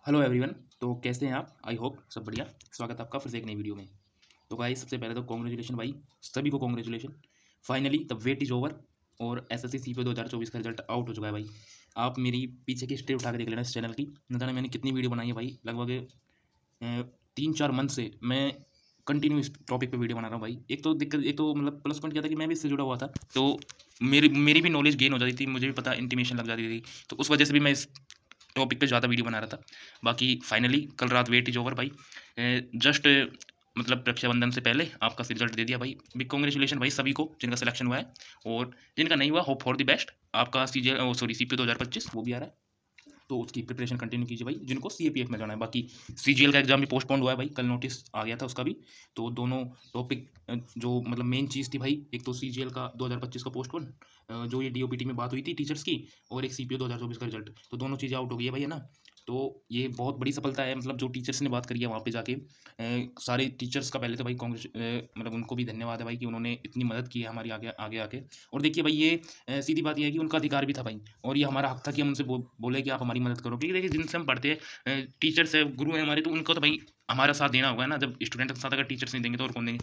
Hello everyone. तो कैसे हैं आप? आई होप सब बढ़िया। स्वागत है आपका फिर से एक नई वीडियो में। तो गाइस सबसे पहले तो कॉन्ग्रेचुलेशन भाई, सभी को congratulation. Finally the wait is over और एसएससी सीपीओ 2024 का रिजल्ट आउट हो चुका है भाई। आप मेरी पीछे की हिस्ट्री उठा के देख लेना इस चैनल की, न जाने मैंने कितनी वीडियो बनाई है भाई। लगभग 3-4 मंथ से मैं कंटिन्यू इस टॉपिक पे वीडियो बना रहा हूँ भाई। एक तो मतलब प्लस पॉइंट क्या था कि मैं भी इससे जुड़ा हुआ था, तो मेरी मेरी भी नॉलेज गेन हो जाती थी, मुझे भी पता इंटीमेशन लग जाती थी, तो उस वजह से भी मैं इस टॉपिक पे ज़्यादा वीडियो बना रहा था। बाकी फाइनली कल रात वेट इज ओवर भाई। जस्ट मतलब रक्षाबंधन से पहले आपका रिजल्ट दे दिया भाई। बिग कॉन्ग्रेचुलेशन भाई सभी को जिनका सिलेक्शन हुआ है, और जिनका नहीं हुआ होप फॉर द बेस्ट। आपका सीपीओ 2025 वो भी आ रहा है, तो उसकी प्रिपरेशन कंटिन्यू कीजिए भाई जिनको सीएपीएफ में जाना है। बाकी सीजीएल का एग्जाम भी पोस्टपोन हुआ है भाई, कल नोटिस आ गया था उसका भी। तो दोनों टॉपिक जो मतलब मेन चीज़ थी भाई, एक तो सीजीएल का 2025 का पोस्टपोन, जो ये डीओपीटी में बात हुई थी टीचर्स की, और एक सीपीओ 2024 का रिजल्ट, तो दोनों चीज़ें आउट हो गई है भाई, है ना। तो ये बहुत बड़ी सफलता है, मतलब जो टीचर्स ने बात करी है वहाँ पे जाके। सारे टीचर्स का पहले तो भाई कांग्रेस, मतलब उनको भी धन्यवाद है भाई कि उन्होंने इतनी मदद की है हमारी आगे आगे आके। और देखिए भाई ये सीधी बात यह है कि उनका अधिकार भी था भाई, और ये हमारा हक था कि हम उनसे बोले कि आप हमारी मदद करो, क्योंकि देखिए जिनसे हम पढ़ते हैं टीचर्स है, गुरु है हमारे, तो उनको तो भाई हमारा साथ देना होगा ना। जब स्टूडेंट के साथ अगर टीचर्स नहीं देंगे तो और कौन देंगे।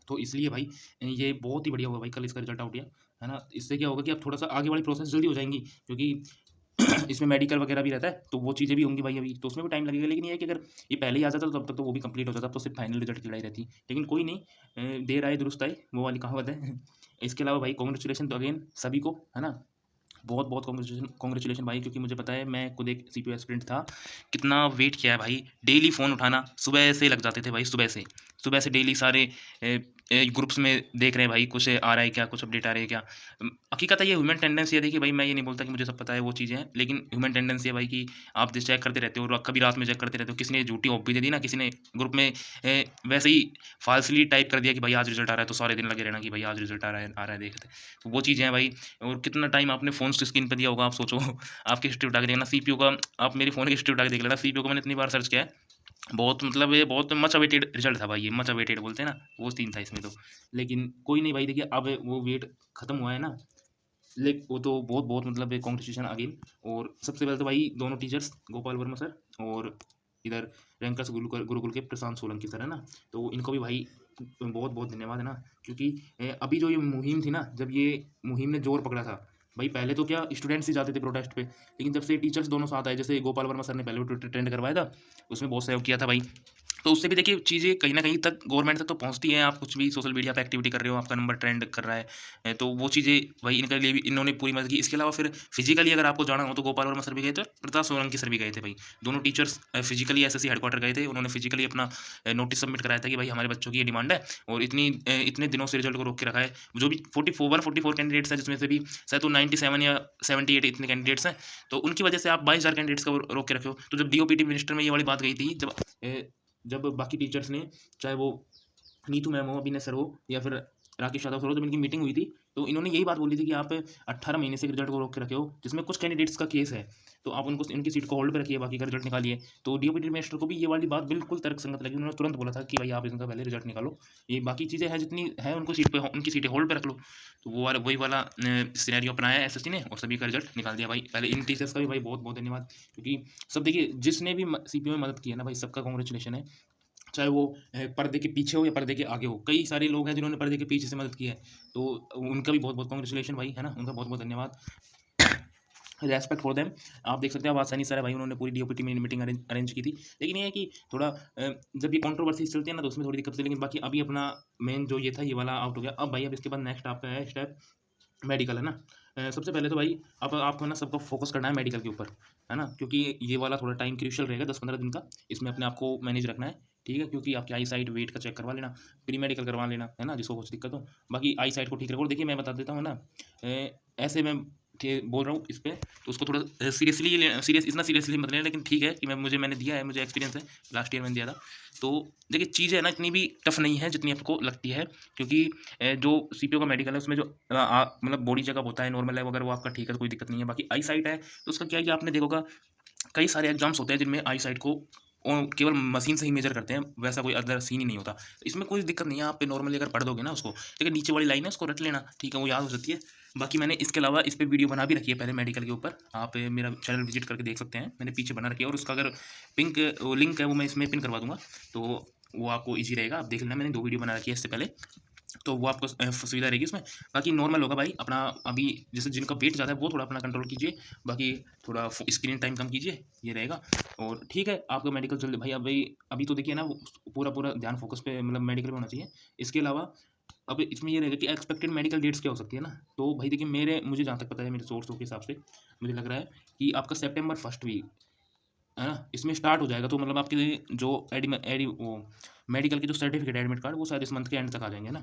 तो इसलिए भाई ये बहुत ही बढ़िया हुआ भाई कल इसका रिजल्ट आउट किया, है ना। इससे क्या होगा कि अब थोड़ा सा आगे वाली प्रोसेस जल्दी हो जाएंगी, क्योंकि इसमें मेडिकल वगैरह भी रहता है, तो वो चीज़ें भी होंगी भाई अभी, तो उसमें भी टाइम लगेगा। लेकिन ये है कि अगर ये पहले ही आ जाता तो तब तक तो वो भी कंप्लीट हो जाता, तो सिर्फ फाइनल रिजल्ट की लड़ाई रहती। लेकिन कोई नहीं, देर आए दुरुस्त आए, वो वाली कहावत है। इसके अलावा भाई कॉन्ग्रेचुलेशन तो अगेन सभी को, है ना। बहुत बहुत कॉन्ग्रेचुलेशन भाई, क्योंकि मुझे पता है मैं खुद एक सीपीओ एस्पिरेंट था। कितना वेट किया है भाई, डेली फ़ोन उठाना, सुबह से लग जाते थे भाई, सुबह से डेली सारे ग्रुप्स में देख रहे हैं भाई, कुछ आ रहा है क्या, कुछ अपडेट आ रही है क्या। हकीकत है ये ह्यूमन टेंडेंसी है। देखिए भाई मैं ये नहीं बोलता कि मुझे सब पता है, वो चीज़ें हैं, लेकिन ह्यूमन टेंडेंसी है भाई कि आप चेक करते रहते हो, और कभी रात में चेक करते रहते हो। किसी ने झूठी ऑफ भी दे दी ना, किसी ने ग्रुप में वैसे ही फाल्सली टाइप कर दिया कि भाई आज रिजल्ट आ रहा है, तो सारे दिन लगे रहना कि भाई आज रिजल्ट आ रहा है देखते। तो वो चीज़ें हैं भाई। और कितना टाइम आपने फ़ोन की स्क्रीन पे दिया होगा आप सोचो। आपकी हिस्ट्री उठा के देखना सीपीयू का, आप मेरी फ़ोन की हिस्ट्री उठा के देख लेना। सीपीयू को मैंने इतनी बार सर्च किया है, बहुत मतलब ये बहुत मच अवेटेड रिजल्ट था भाई, ये मच अवेटेड बोलते हैं ना, वो सीन था इसमें तो। लेकिन कोई नहीं भाई, देखिए अब वो वेट खत्म हुआ है ना। वो तो बहुत बहुत मतलब कॉन्ग्रेचुलेशन अगेन। और सबसे पहले तो भाई दोनों टीचर्स गोपाल वर्मा सर, और इधर रैंकर्स गुरुकुल के प्रशांत सोलंकी सर, है ना। तो इनको भी भाई बहुत बहुत धन्यवाद, है ना। क्योंकि अभी जो ये मुहिम थी ना, जब ये मुहिम ने जोर पकड़ा था भाई, पहले तो क्या स्टूडेंट्स ही जाते थे प्रोटेस्ट पे, लेकिन जब से टीचर्स दोनों साथ आए, जैसे गोपाल वर्मा सर ने पहले ट्विटर ट्रेंड करवाया था, उसमें बहुत सहयोग किया था भाई। तो उससे भी देखिए चीज़ें कहीं न कहीं तक गवर्नमेंट तक तो पहुँचती हैं। आप कुछ भी सोशल मीडिया पे एक्टिविटी कर रहे हो, आपका नंबर ट्रेंड कर रहा है, तो वो चीज़ें भाई इनके लिए भी इन्होंने पूरी मदद की। इसके अलावा फिर फिजिकली अगर आपको जाना हो तो गोपाल वर्मा सर भी गए थे, प्रताप सोलंकी सर भी गए थे भाई। दोनों टीचर्स फिजिकली एसएससी हेडक्वार्टर गए थे। उन्होंने फिजिकली अपना नोटिस सबमिट कराया था कि भाई हमारे बच्चों की ये डिमांड है, और इतने दिनों से रिजल्ट को रोक के रखा है। जो भी 44 कैंडिडेट्स हैं, जिसमें से भी शायद तो 97 या 78 इतने कैंडिडेट्स हैं, तो उनकी वजह से आप 22,000 कैंडिडेट्स को रोक के रखे हो। तो जब डीओपीटी मिनिस्टर में ये वाली बात गई थी, जब बाकी टीचर्स ने, चाहे वो नीतू मैम हो, अभिनय सर हो, या फिर राकेश यादव सर हो, जब इनकी मीटिंग हुई थी, तो इन्होंने यही बात बोली थी कि आप 18 महीने से रिजल्ट को रोक के रखे हो, जिसमें कुछ कैंडिडेट्स का केस है, तो आप उनको उनकी सीट को होल्ड पे रखिए, बाकी का रिजल्ट निकालिए। तो डीओपीटी मिनिस्टर को भी ये वाली बात बिल्कुल तर्कसंगत लगी। उन्होंने तुरंत बोला था कि भाई आप इनका पहले रिजल्ट निकालो, ये बाकी चीज़ें हैं जितनी है उनको सीट पे उनकी सीटें होल्ड पे रख लो। तो वो वाला वही वाला सिनेरियो अपनाया एसएससी ने, और सभी का रिजल्ट निकाल दिया भाई। पहले इन टीचर्स का भी भाई बहुत बहुत धन्यवाद, क्योंकि सब देखिए जिसने भी सीपीओ में मदद की है ना भाई, सबका कॉन्ग्रेचुलेशन है। चाहे वो पर्दे के पीछे हो या पर्दे के आगे हो, कई सारे लोग हैं जिन्होंने पर्दे के पीछे से मदद की है, तो उनका भी बहुत बहुत कॉन्ग्रेचुलेशन भाई, है ना। उनका बहुत बहुत धन्यवाद, रेस्पेक्ट फॉर देम। आप देख सकते हैं, अब आसानी सर है भाई, उन्होंने पूरी डीओपीटी में मीटिंग अरेंज की थी। लेकिन ये है कि थोड़ा जब ये कंट्रोवर्सी चलती है ना, तो उसमें थोड़ी दिक्कत थी, लेकिन बाकी अभी अपना मेन जो ये था ये वाला आउट हो गया। अब भाई अब इसके बाद नेक्स्ट आपका है स्टेप मेडिकल, है ना। सबसे पहले तो भाई अब आपको ना सबको फोकस करना है मेडिकल के ऊपर, है ना, क्योंकि ये वाला थोड़ा टाइम क्रूशियल रहेगा, 10-15 दिन का। इसमें अपने आप को मैनेज रखना है, ठीक है, क्योंकि आपकी आई साइट वेट का चेक करवा लेना, प्री मेडिकल करवा लेना, है ना, जिसको कुछ दिक्कत हो। बाकी आई साइट को ठीक रखो। और देखिए मैं बता देता हूँ ना, ऐसे मैं बोल रहा हूँ इस पर, तो उसको थोड़ा इतना सीरियसली मत लेना, लेकिन ठीक है कि मैंने दिया है, मुझे एक्सपीरियंस है, लास्ट ईयर मैंने दिया था। तो देखिए चीज़ें है ना इतनी भी टफ नहीं है जितनी आपको लगती है, क्योंकि जो सीपीओ का मेडिकल है उसमें जो मतलब बॉडी चेकअप होता है नॉर्मल है, अगर वो आपका ठीक है तो कोई दिक्कत नहीं है। बाकी आई साइट है, तो उसका क्या है कि आपने देखोगा कई सारे एग्जाम्स होते हैं जिनमें आई साइट को केवल मशीन से ही मेजर करते हैं, वैसा कोई अदर सीन ही नहीं होता। तो इसमें कोई दिक्कत नहीं है, आप नॉर्मली अगर पढ़ दोगे ना उसको, लेकिन नीचे वाली लाइन है उसको रट लेना, ठीक है, वो याद हो जाती है। बाकी मैंने इसके अलावा इस पर वीडियो बना भी रखी है पहले मेडिकल के ऊपर, आप मेरा चैनल विजिट करके देख सकते हैं, मैंने पीछे बना रखी है। और उसका अगर लिंक है वो मैं इसमें पिन करवा दूंगा, तो वो आपको ईजी रहेगा, आप देख लेना। मैंने 2 वीडियो बना रखी है इससे पहले, तो वो आपको सुविधा रहेगी उसमें। बाकी नॉर्मल होगा भाई अपना, अभी जैसे जिनका वेट ज़्यादा है वो थोड़ा अपना कंट्रोल कीजिए, बाकी थोड़ा स्क्रीन टाइम कम कीजिए, ये रहेगा। और ठीक है, आपका मेडिकल जल्दी भाई, अभी तो देखिए ना, पूरा ध्यान फोकस पे मतलब मेडिकल में होना चाहिए। इसके अलावा अब इसमें ये रहेगा कि एक्सपेक्टेड मेडिकल डेट्स क्या हो सकती है ना, तो भाई देखिए मुझे जहाँ तक पता है, मेरे सोर्सों के हिसाब से मुझे लग रहा है कि आपका सेप्टेम्बर फर्स्ट वीक है ना, इसमें स्टार्ट हो जाएगा। तो मतलब आपके जो एडी वो मेडिकल के जो सर्टिफिकेट एडमिट कार्ड, वो शायद इस मंथ के एंड तक आ जाएंगे ना।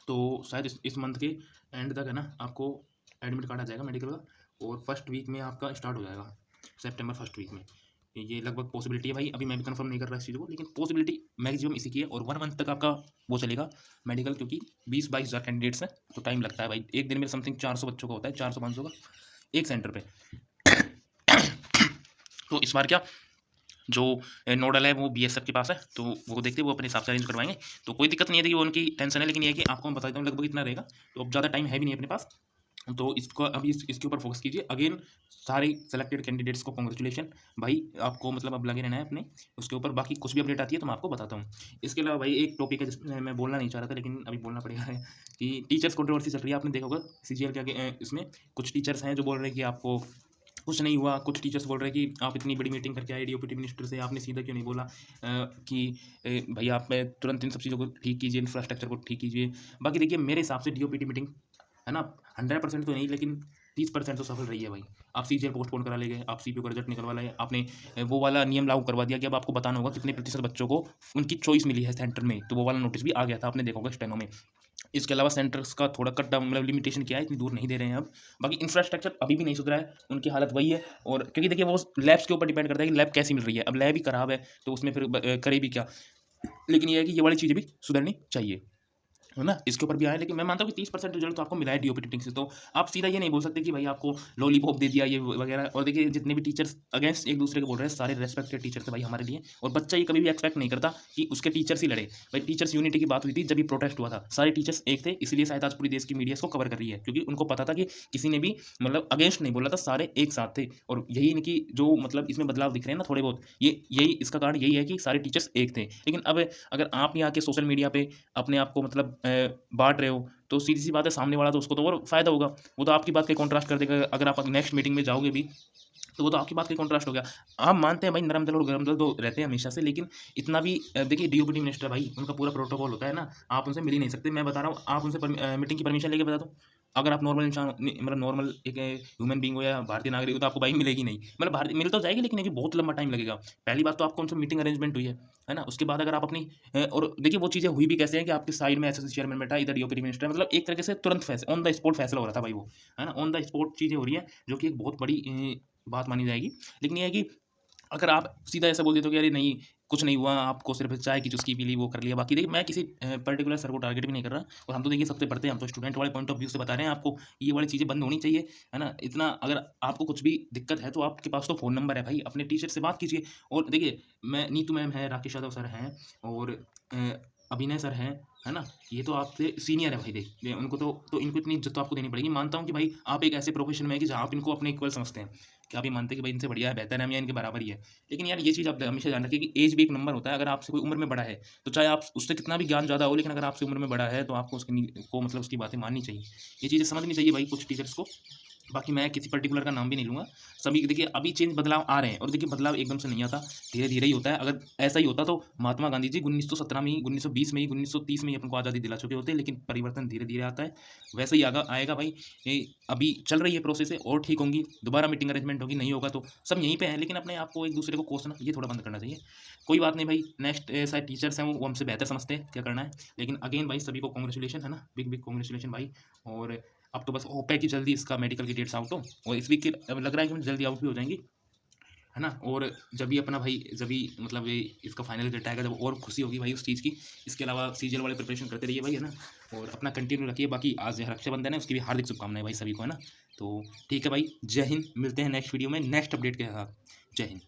तो शायद इस मंथ के एंड तक है ना, आपको एडमिट कार्ड आ जाएगा मेडिकल का, और फर्स्ट वीक में आपका स्टार्ट हो जाएगा, सितंबर फर्स्ट वीक में। ये लगभग पॉसिबिलिटी है भाई, अभी मैं भी कंफर्म नहीं कर रहा इस चीज़ को, लेकिन पॉसिबिलिटी मैक्सिमम इसी की है। और 1 मंथ तक आपका वो चलेगा मेडिकल, क्योंकि 20-22 हज़ार कैंडिडेट्स हैं, तो टाइम लगता है भाई। एक दिन में समथिंग 400 बच्चों का होता है, 400-500 का एक सेंटर पे। तो इस बार क्या, जो नोडल है वो बीएसएफ के पास है, तो वो देखते हैं, वो अपने हिसाब से अरेंज करवाएंगे, तो कोई दिक्कत नहीं है, वो उनकी टेंशन है। लेकिन ये है कि आपको मैं बता देता हूँ लगभग इतना रहेगा, तो अब ज़्यादा टाइम है भी नहीं अपने पास, तो इसको अभी इसके ऊपर फोकस कीजिए। अगेन सारे सेलेक्टेड कैंडिडेट्स को कॉन्ग्रेचुलेशन भाई, आपको मतलब अब लगे रहना है अपने उसके ऊपर। बाकी कुछ भी अपडेट आती है तो मैं आपको बताता हूँ। इसके अलावा भाई एक टॉपिक है जिसमें मैं बोलना नहीं चाह रहा था, लेकिन अभी बोलना पड़ेगा, है कि टीचर्स कंट्रोवर्सी चल रही है। आपने देखा होगा सीजीएल के इसमें कुछ टीचर्स हैं जो बोल रहे हैं कि आपको कुछ नहीं हुआ, कुछ टीचर्स बोल रहे हैं कि आप इतनी बड़ी मीटिंग करके आए डीओपीटी मिनिस्टर से, आपने सीधा क्यों नहीं बोला कि भाई आप तुरंत इन सब चीज़ों को ठीक कीजिए, इंफ्रास्ट्रक्चर को ठीक कीजिए। बाकी देखिए मेरे हिसाब से डीओपीटी मीटिंग है ना, 100% तो नहीं, लेकिन 30% तो सफल रही है भाई। आप सीजीएल पोस्टपोन करा ले गए, आप सीपीओ का रिजल्ट निकलवा लाए, आपने वो वाला नियम लागू करवा दिया कि अब आपको बताना होगा कितने प्रतिशत बच्चों को उनकी चॉइस मिली है सेंटर में, तो वो वाला नोटिस भी आ गया था, आपने देखा होगा स्टेनो में। इसके अलावा सेंटर्स का थोड़ा कट डाउन मतलब लिमिटेशन किया है, इतनी दूर नहीं दे रहे हैं अब। बाकी इंफ्रास्ट्रक्चर अभी भी नहीं सुधरा है, उनकी हालत वही है। और क्योंकि देखिए वो लैब्स के ऊपर डिपेंड करता है कि लैब कैसी मिल रही है, अब लैब ही खराब है तो उसमें फिर करे भी क्या। लेकिन ये है कि ये वाली चीज़ें भी सुधरनी चाहिए, है ना, इसके ऊपर भी आया। लेकिन मैं मानता हूँ कि 30% रिजल्ट तो आपको मिला है डीओपी टीचिंग से, तो आप सीधा ये नहीं बोल सकते कि भाई आपको लॉलीपॉप दे दिया ये वगैरह। और देखिए जितने भी टीचर्स अगेंस्ट एक दूसरे को बोल रहे हैं, सारे रेस्पेक्टेड टीचर्स है भाई हमारे लिए। और बच्चा ये कभी भी एक्सपेक्ट नहीं करता कि उसके टीचर्स ही लड़े भाई। टीचर्स यूनिटी की बात हुई थी जब ये प्रोटेस्ट हुआ था, सारे टीचर्स एक थे, इसलिए शायद आज पूरी देश की मीडिया इसको कवर कर रही है, क्योंकि उनको पता था कि किसी ने भी मतलब अगेंस्ट नहीं बोला था, सारे एक साथ थे। और यही इनकी जो मतलब इसमें बदलाव दिख रहे हैं ना थोड़े बहुत, यही इसका कारण यही है कि सारे टीचर्स एक थे। लेकिन अब अगर आप यहाँ के सोशल मीडिया पे अपने आप को मतलब बांट रहे हो, तो सीधी सी बात है, सामने वाला तो उसको तो और फायदा होगा, वो तो आपकी बात के कॉन्ट्रास्ट कर देगा। अगर आप नेक्स्ट मीटिंग में जाओगे भी तो वो तो आपकी बात के कॉन्ट्रास्ट हो गया। आप मानते हैं भाई नरम दल और गरम दल तो रहते हैं हमेशा से, लेकिन इतना भी देखिए डीओपीटी मिनिस्टर भाई उनका पूरा प्रोटोकॉल होता है ना, आप उनसे मिल ही नहीं सकते। मैं बता रहा हूँ, आप उनसे मीटिंग की परमिशन लेके बता दो, अगर आप नॉर्मल इंसान मतलब नॉर्मल एक ह्यूमन बींग हो या भारतीय नागरिक हो, तो आपको भाई मिलेगी नहीं। मतलब भारतीय मिल तो जाएगी, लेकिन ये बहुत लंबा टाइम लगेगा। पहली बात तो आपको उनसे मीटिंग अरेंजमेंट हुई है ना, उसके बाद अगर आप अपनी और देखिए वो चीज़ें हुई भी कैसे हैं कि आपके साइड में एसएससी चेयरमैन बैठा, इधर डीओपीटी मिनिस्टर, मतलब एक तरीके से तुरंत फैसला ऑन द स्पॉट फैसला हो रहा था भाई वो, है ना, ऑन द स्पॉट चीज़ें हो रही हैं, जो कि एक बहुत बड़ी बात मानी जाएगी। लेकिन ये है कि अगर आप सीधा ऐसा बोल देते हो कि अरे नहीं कुछ नहीं हुआ, आपको सिर्फ चाय की चुस्की पी ली, वो कर लिया। बाकी देखिए मैं किसी पर्टिकुलर सर को टारगेट भी नहीं कर रहा, और हम तो देखिए सबसे पढ़ते हैं, हम तो स्टूडेंट वाले पॉइंट ऑफ व्यू से बता रहे हैं आपको, ये वाली चीज़ें बंद होनी चाहिए, है ना। इतना अगर आपको कुछ भी दिक्कत है तो आपके पास तो फ़ोन नंबर है भाई, अपने टीचर से बात कीजिए। और देखिए मैं नीतू मैम है, राकेश यादव सर हैं, और अभिनय सर हैं, है ना, ये तो आपसे सीनियर है भाई। देख उनको तो इनको इतनी इज्जत तो आपको देनी पड़ेगी। मानता हूँ कि भाई आप एक ऐसे प्रोफेशन में है कि जहाँ आप इनको अपने इक्वल समझते हैं, कि आप ये मानते हैं कि भाई इनसे बढ़िया है, बेहतर है, हम या इनके बराबर ही है। लेकिन यार ये चीज़ आप हमेशा ध्यान रखिए कि एज भी एक नंबर होता है। अगर आपसे कोई उम्र में बड़ा है तो चाहे आप उससे कितना भी ज्ञान ज़्यादा हो, लेकिन अगर आपसे उम्र में बड़ा है तो आपको को मतलब उसकी बातें माननी चाहिए, ये चीज़ें समझनी चाहिए भाई कुछ टीचर्स को। बाकी मैं किसी पर्टिकुलर का नाम भी नहीं लूँगा, सभी देखिए अभी चेंज बदलाव आ रहे हैं, और देखिए बदलाव एकदम से नहीं आता, धीरे धीरे ही होता है। अगर ऐसा ही होता तो महात्मा गांधी जी 1917 में ही, 1920 में ही, 1930 में ही अपन को आज़ादी दिला चुके होते। लेकिन परिवर्तन धीरे धीरे आता है, वैसे ही आएगा भाई। ये अभी चल रही है प्रोसेस है, और ठीक होंगी, दोबारा मीटिंग अरेंजमेंट होगी, नहीं होगा तो सब यहीं पे है। लेकिन अपने आप को एक दूसरे को कोसना ये थोड़ा बंद करना चाहिए। कोई बात नहीं भाई, नेक्स्ट शायद टीचर्स हैं वो हमसे बेहतर समझते हैं क्या करना है। लेकिन अगेन भाई सभी को कॉन्ग्रेचुलेशन, है ना, बिग बिग कॉन्ग्रेचुलेशन भाई। और अब तो बस होप है कि जल्दी इसका मेडिकल की डेट्स आउट हो, और इस वीक के अब लग रहा है कि जल्दी आउट भी हो जाएंगी, है ना। और जब भी अपना भाई जब भी मतलब ये इसका फाइनल रिजल्ट आएगा, जब और खुशी होगी भाई उस चीज़ की। इसके अलावा सीजीएल वाले प्रिपरेशन करते रहिए भाई, है ना, और अपना कंटिन्यू रखिए। बाकी आज रक्षाबंधन है, उसकी भी हार्दिक शुभकामनाएं भाई सभी को, है ना। तो ठीक है भाई, जय हिंद, मिलते हैं नेक्स्ट वीडियो में नेक्स्ट अपडेट के साथ। जय हिंद।